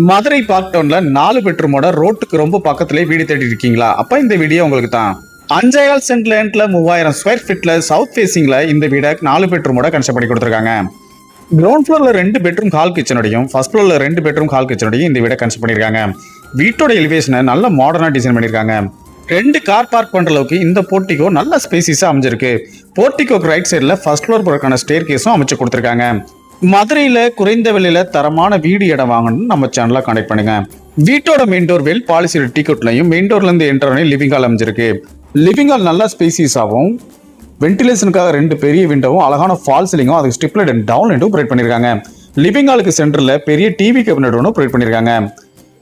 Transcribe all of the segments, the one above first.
Madurai park டவுன்ல 4 பெட்ரூமோட ரோட்டுக்கு ரொம்ப பக்கத்திலே வீடு தேடி இருக்கீங்களா? அப்ப இந்த வீடியோ உங்களுக்கு தான். 5.5 சென்ட் லேண்ட்ல 3000 ஸ்கொயர் ஃபீட்ல சவுத் ஃபேசிங்ல இந்த வீடை 4 பெட்ரூமோட கன்ஸ்ட்ரக்ட் பண்ணி கொடுத்துருக்காங்க. கிரவுண்ட் ஃப்ளோர்ல 2 பெட்ரூம் ஹால் கிச்சனோடையும் ஃபர்ஸ்ட் ஃப்ளோர்ல 2 பெட்ரூம் ஹால் கிச்சனோடையும் இந்த வீடை கன்ஸ்ட்ரக்ட் பண்ணிருக்காங்க. வீட்டோட எலிவேஷனை நல்ல மாடர்னா டிசைன் பண்ணிருக்காங்க. 2 கார் பார்க் பண்ற அளவுக்கு இந்த போர்ட்டிகோ நல்ல ஸ்பேசிஸா அமைஞ்சிருக்கு. போர்ட்டிகோக்கு ரைட் சைடுல ஃபர்ஸ்ட் ஃப்ளோர் போறதுக்கான ஸ்டேர் கேஸும் அமைச்சு கொடுத்துருக்காங்க. மதுரையில குறைந்த விலையில தரமான வீடு இடம் வாங்கணும்னு நம்ம சேனலை கனெக்ட் பண்ணுங்க. வீட்டோட மெயின் டோர் வெல் பாலிசி டீகோட்லையும் மெயின் டோர்ல இருந்து என்டர் லிவிங் ஹால் அமைஞ்சிருக்கு. லிவிங் ஹால் நல்லா ஸ்பேசியஸாகவும் வென்டிலேஷனுக்காக 2 பெரிய விண்டோவும் அழகான ஃபால் சீலிங்கும் அதுக்கு ஸ்டிப்லெட் அண்ட் டவுன் லைட்டும் ப்ரொவைட் பண்ணிருக்காங்க. லிவிங் ஹாலுக்கு சென்டர்ல பெரிய டிவி கேபினட் ஒன்று ப்ரொவைட் பண்ணிருக்காங்க.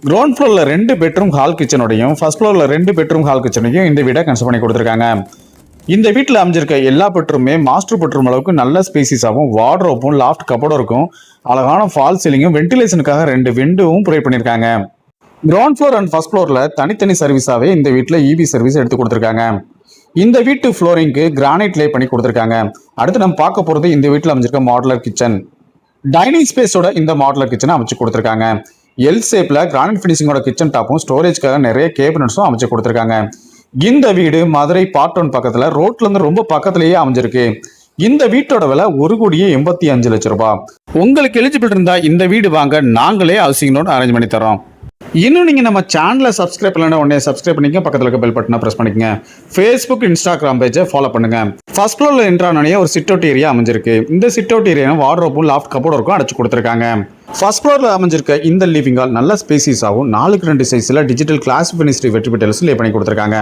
கிரவுண்ட் ஃப்ளோர்ல 2 பெட்ரூம் ஹால் கிச்சனோடையும் ஃபர்ஸ்ட் ஃப்ளோர்ல 2 பெட்ரூம் ஹால் கிச்சனையும் இந்த வீடை கன்ஸ்ட்ரக்ட் பண்ணி கொடுத்துருக்காங்க. இந்த வீட்டில் அமைஞ்சிருக்க எல்லா பெட்ரூமே மாஸ்டர் பெட்ரூம் அளவுக்கு நல்ல ஸ்பேசிஸாகவும் வார்ட்ரோப்பும் லாஃப்ட் கபோர்டும் இருக்கும். அழகான ஃபால் சீலிங்கும் வென்டிலேஷனுக்காக 2 விண்டோவும் ப்ரொவைட் பண்ணியிருக்காங்க. கிரவுண்ட் ஃப்ளோர் அண்ட் ஃபர்ஸ்ட் ஃப்ளோர்ல தனித்தனி சர்வீஸாவே இந்த வீட்டில் இபி சர்வீஸ் எடுத்து கொடுத்துருக்காங்க. இந்த வீட்டு ஃப்ளோரிங்க்கு கிரானைட் லே பண்ணி கொடுத்துருக்காங்க. அடுத்து நம்ம பார்க்க போகிறது இந்த வீட்டில் அமைஞ்சிருக்க மாடுலர் கிச்சன். டைனிங் ஸ்பேஸோட இந்த மாடுலர் கிச்சனை அமைச்சு கொடுத்துருக்காங்க. எல் ஷேப்ல கிரானைட் ஃபினிஷிங்கோட கிச்சன் டாப்பும் ஸ்டோரேஜ்க்காக நிறைய கேபினட்ஸும் அமைச்சு கொடுத்துருக்காங்க. இந்த வீடு மதுரை பார்ட் 1 பக்கத்துல ரோட்ல இருந்து ரொம்ப பக்கத்திலேயே அமைஞ்சிருக்கு. இந்த வீட்டோட விலை 1,85,00,000 ரூபாய். உங்களுக்கு எலிஜிபிள் இருந்தா இந்த வீடு வாங்க நாங்களே ஹவுசிங் லோன் அரேஞ்ச் பண்ணி தரோம். இன்னும் நீங்க நம்ம சேனலை சப்ஸ்கிரைப் பண்ணலன்னா உடனே சப்ஸ்கிரைப் பண்ணிக்க, பக்கத்துல இருக்க பெல் பட்டனை பிரஸ் பண்ணிக்கங்க. ஃபேஸ்புக் இன்ஸ்டாகிராம் பேஜை ஃபாலோ பண்ணுங்க. ஃபர்ஸ்ட் ஃப்ளோர்ல என்ட்ரானே ஒரு சிட் அவுட் ஏரியா அமைஞ்சிருக்கு. இந்த சிட் அவுட் ஏரியா வார்ட்ரோப்பும் லாஃப்ட் கபோர்டும் இருக்கும் அடைச்சு கொடுத்துருக்காங்க. ஃபர்ஸ்ட் ஃப்ளோர்ல அமைஞ்சிருக்க இந்த லிவிங் ஹால் நல்ல ஸ்பேசிஸாகவும் 4x2 சைஸ்ல டிஜிட்டல் கிளாஸ் ஃபினிஷ்டு வெர்டிபிட்டல்ஸ் லே பண்ணி கொடுத்துருக்காங்க.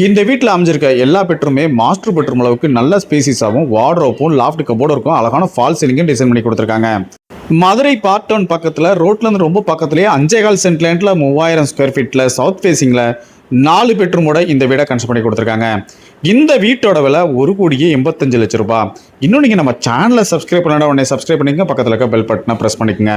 இந்த வீட்டில் அமைஞ்சிருக்க எல்லா பெட்ரூமே மாஸ்டர் பெட்ரூம் அளவுக்கு நல்ல ஸ்பேசிஸாகவும் வார்ட்ரோப்பும் லாஃப்ட் கபோர்டும் இருக்கும் அழகான ஃபால் சீலிங்கும் டிசைன் பண்ணி கொடுத்துருக்காங்க. மதுரை பார்ட் 1 பக்கத்துல ரோட்ல இருந்து ரொம்ப பக்கத்திலேயே 5.5 சென்ட் லேண்ட்ல 3000 ஸ்கொயர் ஃபீட்ல சவுத் ஃபேசிங்ல 4 பெட்ரூமோட இந்த வீடை கன்ஸ்ட்ரக்ட் பண்ணி கொடுத்துருக்காங்க. இந்த வீட்டோட விலை 1,85,00,000 ரூபாய். இன்னும் நீங்க நம்ம சேனலை சப்ஸ்கிரைப் பண்ணாத உடனே சப்ஸ்கிரைப் பண்ணிக்கங்க, பக்கத்துல இருக்க பெல் பட்டனை பிரஸ் பண்ணிக்கங்க.